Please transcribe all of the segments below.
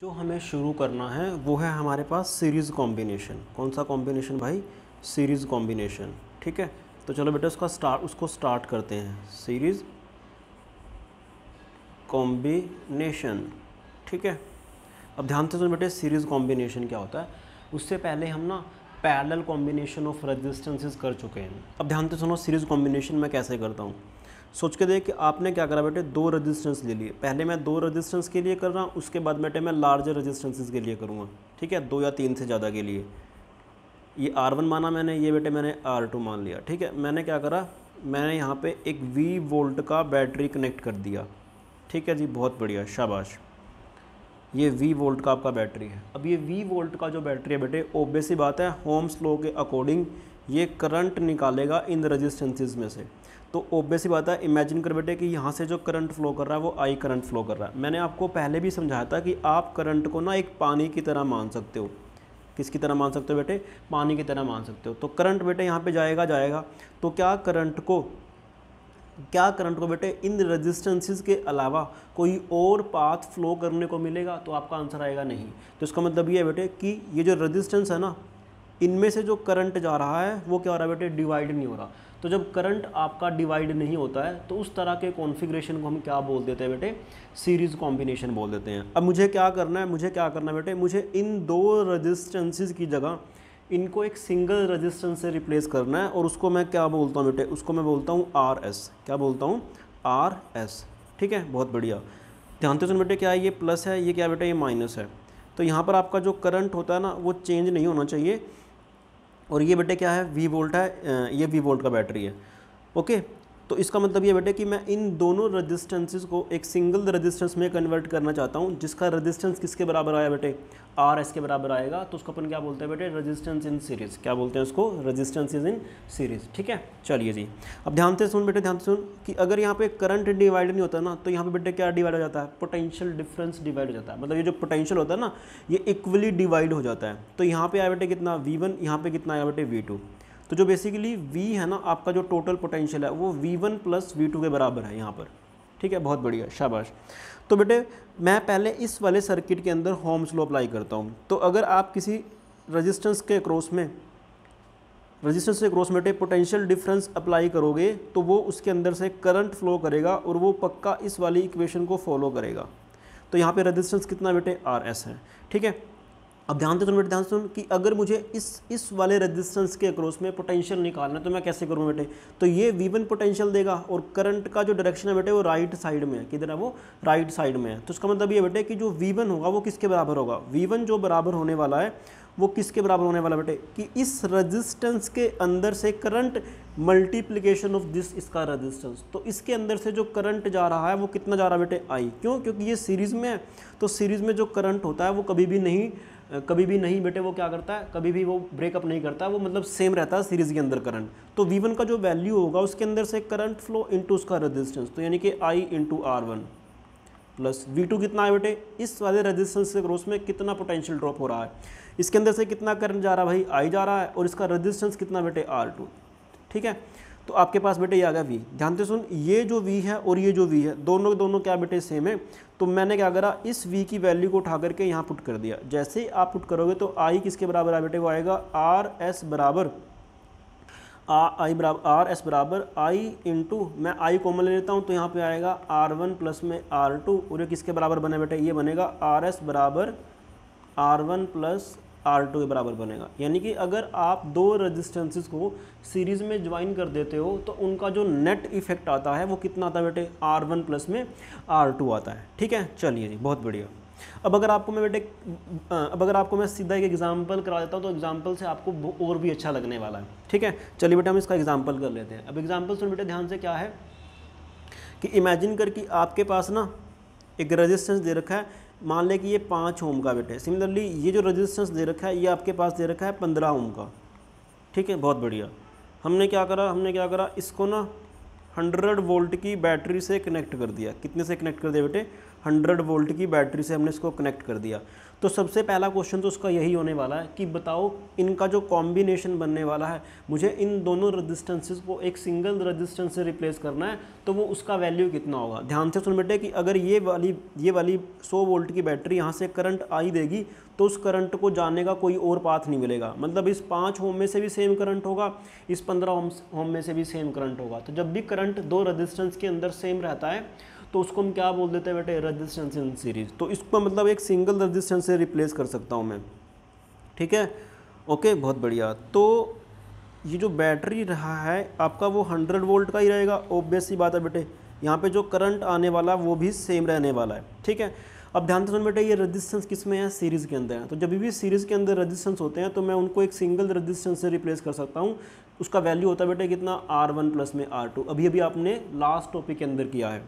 जो हमें शुरू करना है वो है हमारे पास सीरीज़ कॉम्बिनेशन। कौन सा कॉम्बिनेशन भाई? Series combination. ठीक है, तो चलो बेटा उसको स्टार्ट करते हैं। Series combination. ठीक है, अब ध्यान से सुनो बेटे, सीरीज़ कॉम्बिनेशन क्या होता है। उससे पहले हम ना पैरेलल कॉम्बिनेशन ऑफ रेजिस्टेंसेस कर चुके हैं। अब ध्यान से सुनो, सीरीज़ कॉम्बिनेशन मैं कैसे करता हूँ। सोच के देख कि आपने क्या करा बेटे, दो रेजिस्टेंस ले लिए। पहले मैं दो रेजिस्टेंस के लिए कर रहा हूँ, उसके बाद बेटे मैं लार्जर रेजिस्टेंसेस के लिए करूँगा। ठीक है, 2 या 3 से ज़्यादा के लिए। ये R1 माना मैंने, ये बेटे मैंने R2 मान लिया। ठीक है, मैंने क्या करा, मैंने यहाँ पे एक V वोल्ट का बैटरी कनेक्ट कर दिया। ठीक है जी, बहुत बढ़िया, शाबाश। ये V वोल्ट का आपका बैटरी है। अब ये V वोल्ट का जो बैटरी है बेटे, ऑब्वियस सी बात है, ओम्स लॉ के अकॉर्डिंग ये करंट निकालेगा इन रेजिस्टेंसेस में से। तो ऑब्वियस सी बात है, इमेजिन कर बेटे कि यहाँ से जो करंट फ्लो कर रहा है वो I करंट फ्लो कर रहा है। मैंने आपको पहले भी समझाया था कि आप करंट को ना एक पानी की तरह मान सकते हो। किसकी तरह मान सकते हो बेटे? पानी की तरह मान सकते हो। तो करंट बेटे यहाँ पे जाएगा। तो क्या करंट को बेटे इन रेजिस्टेंसेस के अलावा कोई और पाथ फ्लो करने को मिलेगा? तो आपका आंसर आएगा नहीं। तो इसका मतलब ये है बेटे कि ये जो रेजिस्टेंस है ना, इनमें से जो करंट जा रहा है वो क्या हो रहा है बेटे, डिवाइड नहीं हो रहा। तो जब करंट आपका डिवाइड नहीं होता है तो उस तरह के कॉन्फ़िगरेशन को हम क्या बोल देते हैं बेटे? सीरीज़ कॉम्बिनेशन बोल देते हैं। अब मुझे क्या करना है बेटे, मुझे इन दो रेजिस्टेंसेस की जगह इनको एक सिंगल रेजिस्टेंस से रिप्लेस करना है, और उसको मैं क्या बोलता हूँ बेटे? उसको मैं बोलता हूँ RS। क्या बोलता हूँ? RS। ठीक है, बहुत बढ़िया। ध्यान से सुन बेटे, क्या है ये प्लस है, ये क्या बेटे, ये माइनस है। तो यहाँ पर आपका जो करंट होता है ना वो चेंज नहीं होना चाहिए। और ये बेटे क्या है, V वोल्ट है, ये V वोल्ट का बैटरी है। ओके, तो इसका मतलब ये बेटे कि मैं इन दोनों रेजिस्टेंसेस को एक सिंगल रेजिस्टेंस में कन्वर्ट करना चाहता हूँ, जिसका रेजिस्टेंस किसके बराबर आया बेटे? RS के बराबर आएगा। तो उसको अपन क्या बोलते हैं बेटे? Resistance in series. क्या बोलते हैं उसको? Resistance is in series. ठीक है, चलिए जी। अब ध्यान से सुन बेटे, ध्यान से सुन कि अगर यहाँ पे करंट डिवाइड नहीं होता ना, तो यहाँ पे बेटे क्या डिवाइड हो जाता है? पोटेंशियल डिफरेंस डिवाइड हो जाता है। मतलब ये जो पोटेंशियल होता है ना, ये इक्वली डिवाइड हो जाता है। तो यहाँ पे आया बेटे कितना? V1, यहाँ पे कितना आया बेटे? V2। तो जो बेसिकली V है ना, आपका जो टोटल पोटेंशियल है वो V1 प्लस V2 के बराबर है यहाँ पर। ठीक है, बहुत बढ़िया, शाबाश। तो बेटे मैं पहले इस वाले सर्किट के अंदर ओम्स लॉ अप्लाई करता हूँ। तो अगर आप किसी रेजिस्टेंस के क्रॉस में बेटे पोटेंशियल डिफरेंस अप्लाई करोगे तो वो उसके अंदर से करंट फ्लो करेगा, और वो पक्का इस वाली इक्वेशन को फॉलो करेगा। तो यहाँ पे रेजिस्टेंस कितना बेटे? RS है। ठीक है, अब ध्यान से सुन बेटे, ध्यान से सुन कि अगर मुझे इस वाले रेजिस्टेंस के अक्रॉस में पोटेंशियल निकालना है तो मैं कैसे करूँ बेटे? तो ये V1 पोटेंशियल देगा, और करंट का जो डायरेक्शन है बेटे वो राइट साइड में है। किधर है वो? राइट साइड में है। तो इसका मतलब ये बेटे कि जो V1 होगा वो किसके बराबर होगा? V1 जो बराबर होने वाला है वो किसके बराबर होने वाला बेटे? कि इस रेजिस्टेंस के अंदर से करंट मल्टीप्लिकेशन ऑफ दिस, इसका रेजिस्टेंस। तो इसके अंदर से जो करंट जा रहा है वो कितना जा रहा है बेटे? I। क्यों? क्योंकि ये सीरीज़ में है। तो सीरीज़ में जो करंट होता है वो कभी भी नहीं बेटे, वो क्या करता है? कभी भी वो ब्रेकअप नहीं करता, वो मतलब सेम रहता है सीरीज़ के अंदर करंट। तो V1 का जो वैल्यू होगा उसके अंदर से करंट फ्लो इनटू उसका रेजिस्टेंस, तो यानी कि I into R1 plus V2 कितना है बेटे? इस वाले रेजिस्टेंस के क्रॉस में कितना पोटेंशियल ड्रॉप हो रहा है, इसके अंदर से कितना करंट जा रहा है भाई? I जा रहा है, और इसका रेजिस्टेंस कितना बेटे? R2। ठीक है, तो आपके पास बेटे ये आ गया V। ध्यान से सुन, ये जो V है और ये जो V है, दोनों क्या बेटे? सेम है। तो मैंने क्या करा, इस V की वैल्यू को उठा करके यहाँ पुट कर दिया। जैसे ही आप पुट करोगे तो I किसके बराबर है बेटे? वो आएगा RS बराबर RS बराबर I इंटू, मैं I कॉमन ले लेता हूँ तो यहाँ पे आएगा R1 प्लस में R2, और ये किसके बराबर बने बेटे? ये बनेगा RS बराबर R1 प्लस R2 के बराबर बनेगा। यानी कि अगर आप दो रेजिस्टेंसेस को सीरीज़ में ज्वाइन कर देते हो तो उनका जो नेट इफेक्ट आता है वो कितना आता है बेटे? R1 प्लस में R2 आता है। ठीक है, चलिए जी, बहुत बढ़िया। अब अगर आपको मैं सीधा एक एग्जांपल करा देता हूँ तो एग्जांपल से आपको और भी अच्छा लगने वाला है। ठीक है, चलिए बेटे हम इसका एग्जांपल कर लेते हैं। अब एग्जांपल सुन बेटे ध्यान से, क्या है कि इमेजिन कर कि आपके पास ना एक रेजिस्टेंस दे रखा है, मान लें कि ये 5 ओम का बेटे। सिमिलरली ये जो रेजिस्टेंस दे रखा है ये आपके पास दे रखा है 15 ओम का। ठीक है, बहुत बढ़िया। हमने क्या करा, इसको ना 100 वोल्ट की बैटरी से कनेक्ट कर दिया। कितने से कनेक्ट कर दिया बेटे? 100 वोल्ट की बैटरी से हमने इसको कनेक्ट कर दिया। तो सबसे पहला क्वेश्चन तो उसका यही होने वाला है कि बताओ इनका जो कॉम्बिनेशन बनने वाला है, मुझे इन दोनों रेजिस्टेंसेस को एक सिंगल रेजिस्टेंस से रिप्लेस करना है, तो वो उसका वैल्यू कितना होगा। ध्यान से सुन बेटे कि अगर ये वाली 100 वोल्ट की बैटरी यहाँ से करंट आई देगी तो उस करंट को जाने का कोई और पाथ नहीं मिलेगा। मतलब इस 5 ओम में से भी सेम करंट होगा, इस 15 ओम में से भी सेम करंट होगा। तो जब भी करंट दो रेजिस्टेंस के अंदर सेम रहता है तो उसको हम क्या बोल देते हैं बेटे, रेजिस्टेंस इन सीरीज। तो इसको मतलब एक सिंगल रेजिस्टेंस से रिप्लेस कर सकता हूँ मैं, ठीक है। ओके, बहुत बढ़िया। तो ये जो बैटरी रहा है आपका वो 100 वोल्ट का ही रहेगा, ऑब्वियस सी बात है बेटे। यहाँ पे जो करंट आने वाला वो भी सेम रहने वाला है, ठीक है। अब ध्यान से सुन बेटे, ये रेजिस्टेंस किस में है, सीरीज़ के अंदर है। तो जब भी सीरीज़ के अंदर रेजिस्टेंस होते हैं तो मैं उनको एक सिंगल रेजिस्टेंस से रिप्लेस कर सकता हूँ। उसका वैल्यू होता है बेटे कितना, R1 प्लस में R2। अभी आपने लास्ट टॉपिक के अंदर किया है,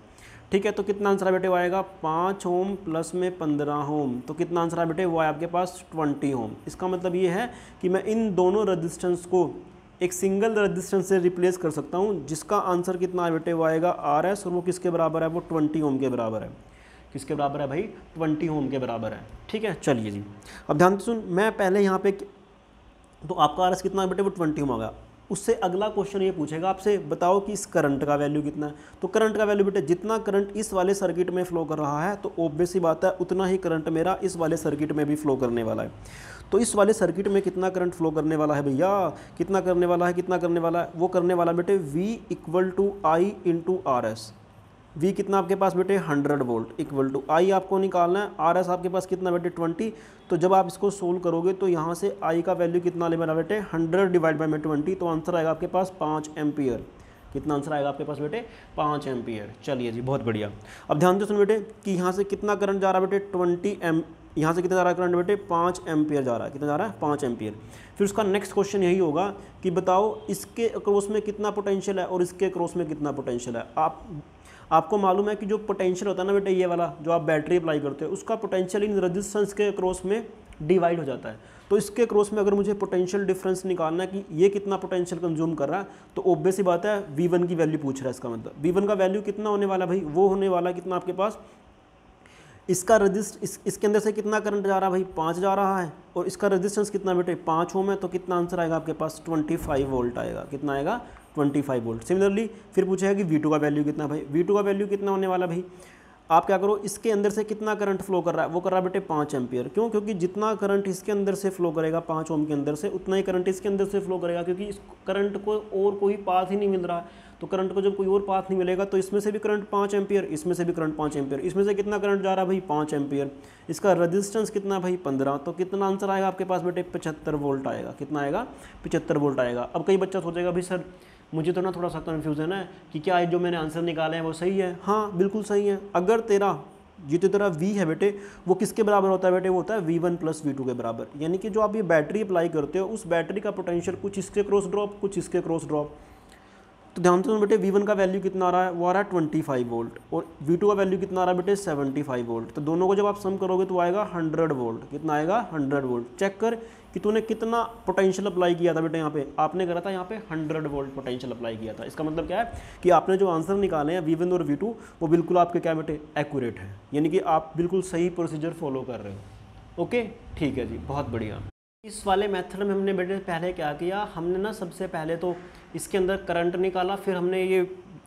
ठीक है। तो कितना आंसर है बेटे वो आएगा 5 ओम प्लस में 15 ओम। तो कितना आंसर है बेटे वो है आपके पास 20 ओम। इसका मतलब ये है कि मैं इन दोनों रेजिस्टेंस को एक सिंगल रेजिस्टेंस से रिप्लेस कर सकता हूँ, जिसका आंसर कितना है बेटे वो आएगा RS, और वो किसके बराबर है, वो 20 ओम के बराबर है। किसके बराबर है भाई, 20 ओम के बराबर है, ठीक है। चलिए जी, अब ध्यान से सुन, मैं पहले यहाँ पे तो आपका RS कितना है बेटे, वो 20 ओम आ गया। उससे अगला क्वेश्चन ये पूछेगा आपसे, बताओ कि इस करंट का वैल्यू कितना है। तो करंट का वैल्यू बेटे, जितना करंट इस वाले सर्किट में फ्लो कर रहा है तो ऑब्वियस ही बात है उतना ही करंट मेरा इस वाले सर्किट में भी फ्लो करने वाला है। तो इस वाले सर्किट में कितना करंट फ्लो करने वाला है भैया, कितना करने वाला है, वो करने वाला बेटे V equal to I into RS। V कितना आपके पास बेटे 100 वोल्ट इक्वल टू I आपको निकालना है, RS आपके पास कितना बेटे 20। तो जब आप इसको सोल्व करोगे तो यहाँ से I का वैल्यू कितना ले मेरा बेटे 100 डिवाइड बाई में 20, तो आंसर आएगा आपके पास 5 एम्पियर। कितना आंसर आएगा आपके पास बेटे, 5 एम्पियर। चलिए जी, बहुत बढ़िया। अब ध्यान से सुन बेटे कि यहाँ से कितना करंट जा रहा है बेटे 20 यहाँ से कितना जा रहा है करंट बेटे 5 एम्पियर जा रहा है। कितना जा रहा है, 5 एम्पियर। फिर उसका नेक्स्ट क्वेश्चन यही होगा कि बताओ इसके अक्रॉस में कितना पोटेंशियल है और इसके अक्रॉस में कितना पोटेंशियल है। आपको मालूम है कि जो पोटेंशियल होता है ना बेटे, ये वाला जो आप बैटरी अप्लाई करते हो उसका पोटेंशियल इन रेजिस्टेंस के अक्रॉस में डिवाइड हो जाता है। तो इसके अक्रॉस में अगर मुझे पोटेंशियल डिफरेंस निकालना है कि ये कितना पोटेंशियल कंज्यूम कर रहा है, तो ऑब्वियस ही बात है V1 की वैल्यू पूछ रहा है। इसका मतलब V1 का वैल्यू कितना होने वाला भाई, वो होने वाला कितना आपके पास, इसका इसके अंदर से कितना करंट जा रहा है भाई, 5 जा रहा है, और इसका रेजिस्टेंस कितना बेटे 5 ओम है। तो कितना आंसर आएगा आपके पास 25 वोल्ट आएगा। कितना आएगा 25 वोल्ट। सिमिलरली फिर पूछेगा कि V2 का वैल्यू कितना भाई, V2 का वैल्यू कितना होने वाला भाई, आप क्या करो, इसके अंदर से कितना करंट फ्लो कर रहा है, वो कर रहा है बेटे 5 एम्पियर। क्यों, क्योंकि जितना करंट इसके अंदर से फ्लो करेगा 5 ओम के अंदर से, उतना ही करंट इसके अंदर से फ्लो करेगा, क्योंकि इस करंट को और कोई पाथ ही नहीं मिल रहा है। तो करंट को जब कोई और पाथ नहीं मिलेगा तो इसमें से भी करंट 5 एम्पियर, इसमें से भी करंट 5 एम्पियर, इसमें से कितना करंट जा रहा है भाई 5 एम्पियर। इसका रेजिस्टेंस कितना भाई 15। तो कितना आंसर आएगा आपके पास बेटे 75 वोल्ट आएगा। कितना आएगा 75 वोल्ट आएगा। अब कई बच्चा सोचेगा भाई सर मुझे तो ना थोड़ा सा कन्फ्यूजन है कि क्या जो मैंने आंसर निकाले हैं वो सही है। हाँ बिल्कुल सही है। अगर तेरा V है बेटे वो किसके बराबर होता है बेटे, वो होता है V1 प्लस V2 के बराबर। यानी कि जो आप ये बैटरी अप्लाई करते हो उस बैटरी का पोटेंशियल कुछ इसके क्रॉस ड्रॉप, कुछ इसके क्रॉस ड्रॉप। तो ध्यान से सुनो बेटे, V1 का वैल्यू कितना आ रहा है, वो आ रहा है 25 वोल्ट, और V2 का वैल्यू कितना आ रहा है बेटे 75 वोल्ट। तो दोनों को जब आप सम करोगे तो आएगा 100 वोल्ट। कितना आएगा 100 वोल्ट। चेक कर कि तूने कितना पोटेंशियल अप्लाई किया था बेटे, यहाँ पे आपने करा था यहाँ पे 100 वोल्ट पोटेंशियल अप्लाई किया था। इसका मतलब क्या है कि आपने जो आंसर निकाले हैं V1 और V2 वो बिल्कुल आपके क्या बेटे एक्यूरेट है, यानी कि आप बिल्कुल सही प्रोसीजर फॉलो कर रहे हो। ओके ठीक है जी, बहुत बढ़िया। इस वाले मेथड में हमने बेटे पहले क्या किया, हमने ना सबसे पहले तो इसके अंदर करंट निकाला, फिर हमने ये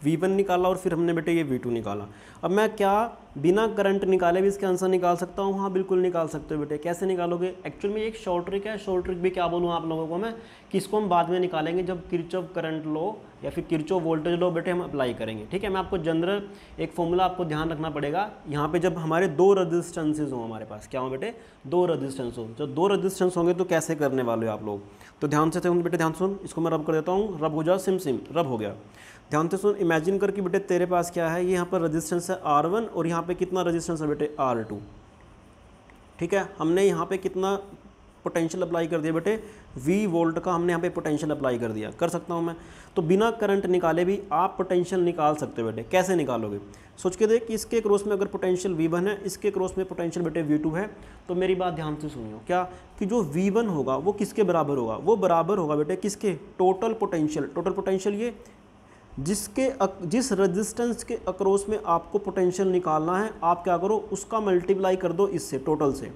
V1 निकाला और फिर हमने बेटे ये V2 निकाला। अब मैं क्या बिना करंट निकाले भी इसके आंसर निकाल सकता हूँ? हाँ बिल्कुल निकाल सकते हो बेटे। कैसे निकालोगे? एक्चुअल में एक शॉर्ट ट्रिक है। शॉर्ट ट्रिक भी क्या बोलूँ आप लोगों को मैं, कि इसको हम बाद में निकालेंगे जब किरचॉफ करंट लो या फिर किरचॉफ वोल्टेज लो बेटे हम अप्लाई करेंगे। ठीक है, मैं आपको जनरल एक फॉर्मूला आपको ध्यान रखना पड़ेगा। यहाँ पे जब हमारे दो रजिस्टेंसेज हों, हमारे पास क्या हो बेटे, दो रजिस्टेंस हो। जब दो रजिस्टेंस होंगे तो कैसे करने वाले हो आप लोग, तो ध्यान से बेटे ध्यान सुन। इसको मैं रब कर देता हूँ, रब हो जा, सिम सिम रब हो गया। ध्यान से सुन, इमेजिन करके बेटे तेरे पास क्या है, ये यहाँ पर रेजिस्टेंस है R1 और यहाँ पे कितना रेजिस्टेंस है बेटे R2। ठीक है, हमने यहाँ पे कितना पोटेंशियल अप्लाई कर दिया बेटे, V वोल्ट का हमने यहाँ पे पोटेंशियल अप्लाई कर दिया। कर सकता हूँ मैं, तो बिना करंट निकाले भी आप पोटेंशियल निकाल सकते हो बेटे। कैसे निकालोगे? सोच के देख कि इसके क्रॉस में अगर पोटेंशियल V1 है, इसके क्रॉस में पोटेंशियल बेटे V2 है, तो मेरी बात ध्यान से सुनियो, क्या कि जो V1 होगा वो किसके बराबर होगा, वो बराबर होगा बेटे किसके, टोटल पोटेंशियल। टोटल पोटेंशियल ये जिस रेजिस्टेंस के अक्रॉस में आपको पोटेंशियल निकालना है, आप क्या करो, उसका मल्टीप्लाई कर दो इससे, टोटल से,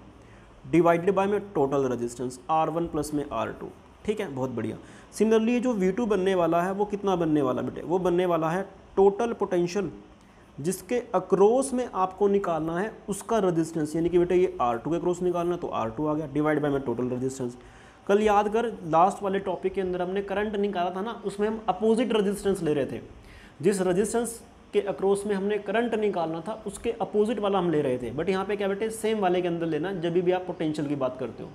डिवाइडेड बाय में टोटल रेजिस्टेंस R1 प्लस में R2। ठीक है, बहुत बढ़िया। सिमिलरली जो V2 बनने वाला है वो कितना बनने वाला बेटे, वो बनने वाला है टोटल पोटेंशियल जिसके अक्रॉस में आपको निकालना है उसका रेजिस्टेंस, यानी कि बेटे ये R2 के अक्रॉस निकालना है तो R2 आ गया, डिवाइड बाय में टोटल रेजिस्टेंस। कल याद कर लास्ट वाले टॉपिक के अंदर हमने करंट निकाला था ना, उसमें हम अपोजिट रेजिस्टेंस ले रहे थे। जिस रेजिस्टेंस के अक्रॉस में हमने करंट निकालना था उसके अपोजिट वाला हम ले रहे थे, बट यहाँ पे क्या बेटे सेम वाले के अंदर लेना जब भी आप पोटेंशियल की बात करते हो।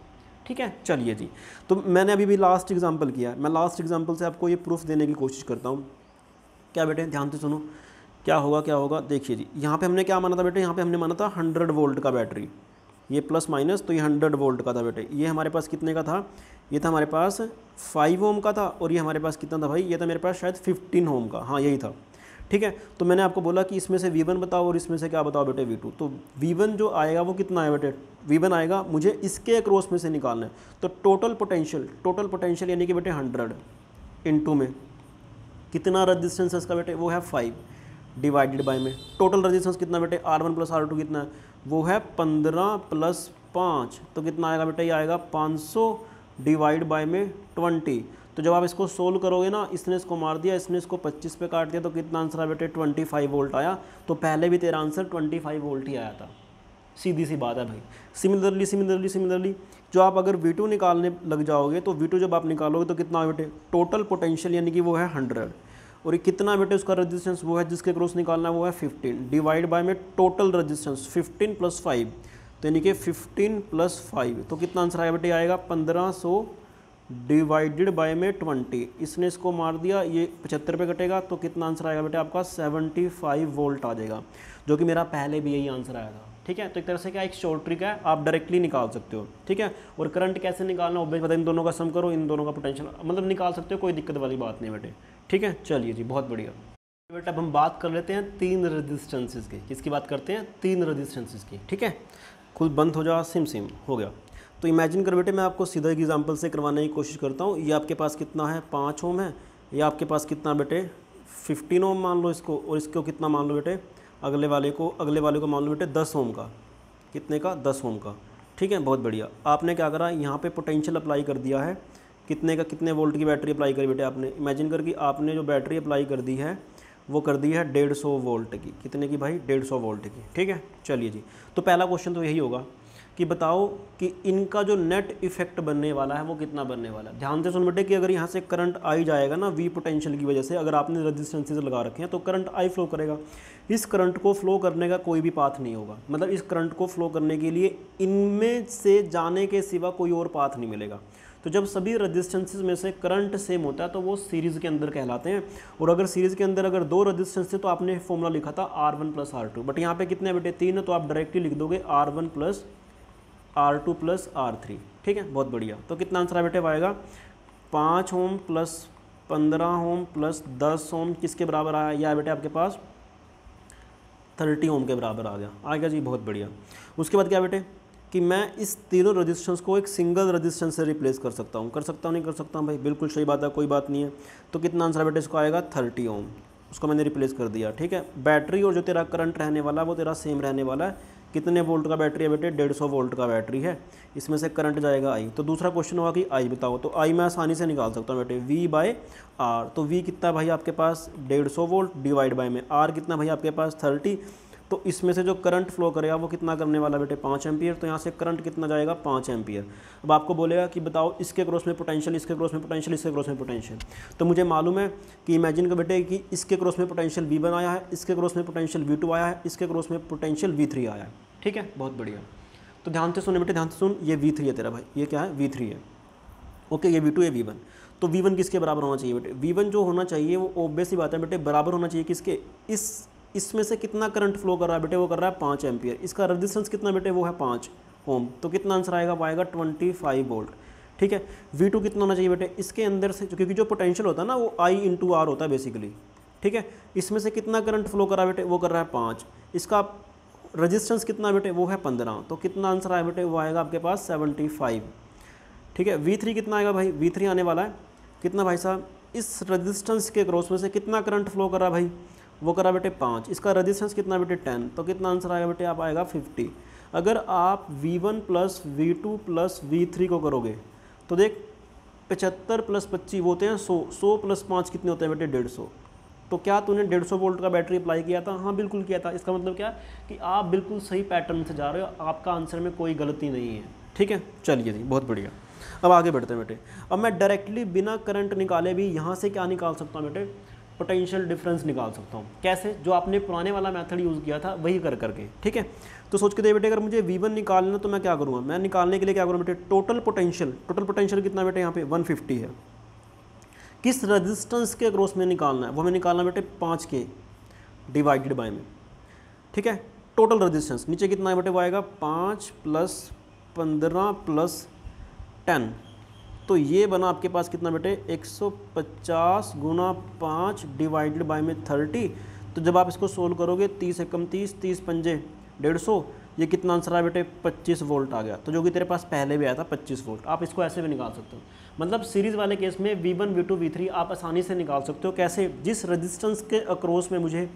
ठीक है, चलिए जी। तो मैंने अभी भी लास्ट एग्जाम्पल किया, मैं लास्ट एग्जाम्पल से आपको ये प्रूफ देने की कोशिश करता हूँ। क्या बेटे ध्यान से सुनो, क्या होगा, देखिए जी, यहाँ पे हमने क्या माना था बेटे, यहाँ पे हमने माना था 100 वोल्ट का बैटरी, ये प्लस माइनस, तो ये 100 वोल्ट का था बेटे। ये हमारे पास कितने का था, ये था हमारे पास 5 ओम का था, और ये हमारे पास कितना था भाई, ये था मेरे पास शायद 15 ओम का, हाँ यही था। ठीक है, तो मैंने आपको बोला कि इसमें से V1 बताओ और इसमें से क्या बताओ बेटे V2। तो V1 जो आएगा वो कितना है बेटे, V1 आएगा मुझे इसके अक्रॉस में से निकालना है, तो टोटल पोटेंशियल यानी कि बेटे 100 इंटू में कितना रजिस्टेंस है इसका बेटे, वो है 5, डिवाइडेड बाय में टोटल रेजिस्टेंस कितना बेटे, R1 प्लस R2 कितना है, वो है 15 प्लस 5, तो कितना आएगा बेटे, ये आएगा 500 डिवाइड बाय में 20। तो जब आप इसको सोल्व करोगे ना, इसने इसको मार दिया, इसने इसको 25 पे काट दिया, तो कितना आंसर आया बेटे, 25 वोल्ट आया। तो पहले भी तेरा आंसर 25 वोल्ट ही आया था, सीधी सी बात है भाई। सिमिलरली जो आप अगर V2 निकालने लग जाओगे तो V2 जब आप निकालोगे तो कितना बेटे, टोटल पोटेंशियल यानी कि वो है 100, और ये कितना बेटे उसका रेजिस्टेंस, वो है जिसके क्रॉस निकालना है वो है 15, डिवाइड बाय में टोटल रेजिस्टेंस 15 प्लस 5, तो यानी कि 15 प्लस 5, तो कितना आंसर आएगा बेटे, आएगा 1500 डिवाइडेड बाय में 20। इसने इसको मार दिया, ये 75 पे कटेगा, तो कितना आंसर आएगा बेटे आपका 75 वोल्ट आ जाएगा, जो कि मेरा पहले भी यही आंसर आया था। ठीक है, तो एक तरह से क्या एक शॉर्ट ट्रिक है, आप डायरेक्टली निकाल सकते हो। ठीक है, और करंट कैसे निकालना ऑब्वियस पता है, इन दोनों का सम करो, इन दोनों का पोटेंशियल मतलब निकाल सकते हो, कोई दिक्कत वाली बात नहीं बेटे। ठीक है, चलिए जी, बहुत बढ़िया बेटा। अब हम बात कर लेते हैं 3 रेजिस्टेंसेस की, किसकी बात करते हैं, 3 रेजिस्टेंसेस की। ठीक है, खुद बंद हो जा, सिम हो गया। तो इमेजिन कर बेटे, मैं आपको सीधा एक एग्जांपल से करवाने की कोशिश करता हूँ। ये आपके पास कितना है, 5 ओम है, ये आपके पास कितना बेटे 15 ओम मान लो इसको, और इसको कितना मान लो बेटे, अगले वाले को मान लो बेटे 10 ओम का, कितने का, 10 ओम का। ठीक है, बहुत बढ़िया। आपने क्या करा, यहाँ पे पोटेंशियल अप्लाई कर दिया है, कितने का, कितने वोल्ट की बैटरी अप्लाई करी बेटे आपने, इमेजिन कर कि आपने जो बैटरी अप्लाई कर दी है वो कर दी है 150 वोल्ट की, कितने की भाई, 150 वोल्ट की। ठीक है, चलिए जी। तो पहला क्वेश्चन तो यही होगा कि बताओ कि इनका जो नेट इफेक्ट बनने वाला है वो कितना बनने वाला है। ध्यान से सुन बेटे कि अगर यहाँ से करंट आई जाएगा ना, V पोटेंशियल की वजह से, अगर आपने रेजिस्टेंसेस लगा रखे हैं तो करंट आई फ्लो करेगा। इस करंट को फ्लो करने का कोई भी पाथ नहीं होगा, मतलब इस करंट को फ्लो करने के लिए इनमें से जाने के सिवा कोई और पाथ नहीं मिलेगा। तो जब सभी रेजिस्टेंसेस में से करंट सेम होता है तो वो सीरीज़ के अंदर कहलाते हैं। और अगर सीरीज़ के अंदर अगर 2 रेजिस्टेंस थे तो आपने फॉर्मूला लिखा था R1 प्लस R2, बट यहाँ पे कितने बेटे 3 है, तो आप डायरेक्टली लिख दोगे R1 plus R2 plus R3। ठीक है, बहुत बढ़िया। तो कितना आंसर है बेटे आएगा, 5 ओम प्लस 15 ओम प्लस 10 ओम किसके बराबर आया, यह बेटे आपके पास 30 ओम के बराबर आ गया जी, बहुत बढ़िया। उसके बाद क्या बेटे कि मैं इस तीनों रेजिस्टेंस को एक सिंगल रेजिस्टेंस से रिप्लेस कर सकता हूँ, नहीं कर सकता हूँ भाई, बिल्कुल सही बात है, कोई बात नहीं है। तो कितना आंसर बेटे इसको आएगा 30 ओम, उसको मैंने रिप्लेस कर दिया। ठीक है, बैटरी और जो तेरा करंट रहने वाला है वो तेरा सेम रहने वाला है। कितने वोल्ट का बैटरी है बेटे, 150 वोल्ट का बैटरी है, इसमें से करंट जाएगा आई। तो दूसरा क्वेश्चन होगा कि आई बताओ, तो आई मैं आसानी से निकाल सकता हूँ बेटे, V बाय आर। तो V कितना है भाई आपके पास 150 वोल्ट, डिवाइड बाय में आर कितना भाई आपके पास 30। तो इसमें से जो करंट फ्लो करेगा वो कितना करने वाला बेटे 5 एम्पियर, तो यहाँ से करंट कितना जाएगा 5 एम्पियर। अब आपको बोलेगा कि बताओ इसके क्रॉस में पोटेंशियल, इसके क्रॉस में पोटेंशियल, इसके क्रॉस में पोटेंशियल। तो मुझे मालूम है कि इमेजिन कर बेटे कि इसके क्रॉस में पोटेंशियल V1 आया है, इसके क्रॉस में पोटेंशियल V2 आया है, इसके क्रॉस में पोटेंशियल V3 आया है। ठीक है, बहुत बढ़िया। तो ध्यान से सुन बेटे, ध्यान से सुन, ये V3 है तेरा भाई, ये क्या है V3 है। ओके, ये V2 है V1। तो V1 किसके बराबर होना चाहिए बेटे, V1 जो होना चाहिए वो ऑब्वियस ही बात है बेटे, बराबर होना चाहिए किसके, इसमें से कितना करंट फ्लो कर रहा है बेटे, वो कर रहा है 5 एम्पियर। इसका रेजिस्टेंस कितना बेटे, वो है 5 ओम। तो कितना आंसर आएगा, वो आएगा 25 वोल्ट। ठीक है, V2 कितना होना चाहिए बेटे, इसके अंदर से, क्योंकि जो पोटेंशियल होता है ना वो I इंटू R होता है बेसिकली। ठीक है, इसमें से कितना करंट फ्लो कर रहा है बेटे, वो कर रहा है 5। इसका रेजिस्टेंस कितना बेटे, वो है 15। तो कितना आंसर आया बेटे, वो आएगा आपके पास 75। ठीक है, V3 कितना आएगा भाई, V3 आने वाला है कितना भाई साहब इस रेजिस्टेंस के क्रॉस में से कितना करंट फ्लो करा भाई, वो करा बेटे 5। इसका रेजिस्टेंस कितना बेटे 10, तो कितना आंसर आएगा बेटे, आप आएगा 50। अगर आप V1 plus V2 plus V3 को करोगे तो देख 75 प्लस 25 वो होते हैं 100, 100 प्लस 5 कितने होते हैं बेटे 150। तो क्या तूने 150 वोल्ट का बैटरी अप्लाई किया था? हाँ बिल्कुल किया था। इसका मतलब क्या कि आप बिल्कुल सही पैटर्न से जा रहे हो, आपका आंसर में कोई गलती नहीं है। ठीक है, चलिए जी, बहुत बढ़िया। अब आगे बढ़ते हैं बेटे। अब मैं डायरेक्टली बिना करंट निकाले भी यहाँ से क्या निकाल सकता हूँ बेटे, पोटेंशियल डिफरेंस निकाल सकता हूँ। कैसे? जो आपने पुराने वाला मेथड यूज़ किया था वही कर करके। ठीक है, तो सोच के दे बेटे, अगर मुझे V1 निकालना तो मैं क्या करूँगा, मैं निकालने के लिए क्या करूँ बेटे, टोटल पोटेंशियल कितना बेटे यहाँ पे 150 है। किस रेजिस्टेंस के अक्रॉस में निकालना है, वो हमें निकालना बेटे 5 के डिवाइडेड बाय में। ठीक है, टोटल रेजिस्टेंस नीचे कितना है बेटे, वो आएगा 5 प्लस 15 प्लस 10, तो ये बना आपके पास कितना बेटे 150 गुना 5 डिवाइडेड बाय में 30। तो जब आप इसको सोल्व करोगे 30 एकम 30, 30 पंजे 150, ये कितना आंसर आया बेटे 25 वोल्ट आ गया। तो जो कि तेरे पास पहले भी आया था 25 वोल्ट। आप इसको ऐसे भी निकाल सकते हो, मतलब सीरीज़ वाले केस में V1 V2 V3 आप आसानी से निकाल सकते हो। कैसे? जिस रेजिस्टेंस के अक्रॉस में मुझे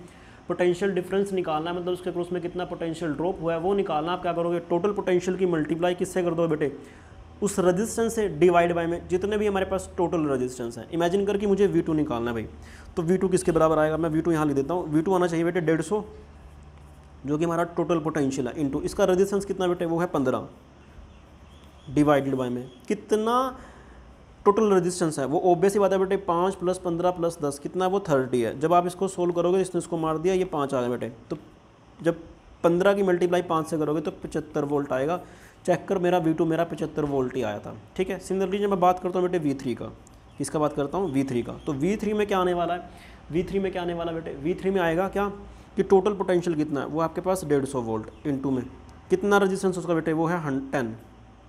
पोटेंशियल डिफरेंस निकालना है, मतलब उसके अक्रॉस में कितना पोटेंशियल ड्रॉप हुआ है वो निकालना। आप क्या करोगे, टोटल पोटेंशियल की मल्टीप्लाई किससे कर दो बेटे, उस रेजिस्टेंस से डिवाइड बाय में जितने भी हमारे पास टोटल रेजिस्टेंस है। इमेजिन करके मुझे V2 निकालना है भाई, तो V2 किसके बराबर आएगा, मैं V2 यहाँ लिख देता हूँ। V2 आना चाहिए बेटे 150, जो कि हमारा टोटल पोटेंशियल है, इंटू इसका रेजिस्टेंस कितना बेटे, वो है 15 डिवाइडेड बाय में कितना टोटल रेजिस्टेंस है, वो ऑब्वियस ही बात है बेटे 5 प्लस 15 प्लस 10 कितना, वो 30 है। जब आप इसको सोल्व करोगे, इसने इसको मार दिया, ये 5 आ गया बेटे। तो जब 15 की मल्टीप्लाई 5 से करोगे तो 75 वोल्ट आएगा। चेक कर, मेरा V2 मेरा 75 वोल्ट ही आया था। ठीक है, सिमिलरली जब मैं बात करता हूँ बेटे V3 का, किसका बात करता हूँ, V3 का, तो V3 में क्या आने वाला है, V3 में क्या आने वाला बेटे, V3 में आएगा क्या कि टोटल पोटेंशियल कितना है, वो आपके पास 150 वोल्ट इंटू में कितना रेजिस्टेंस उसका बेटे, वो है 10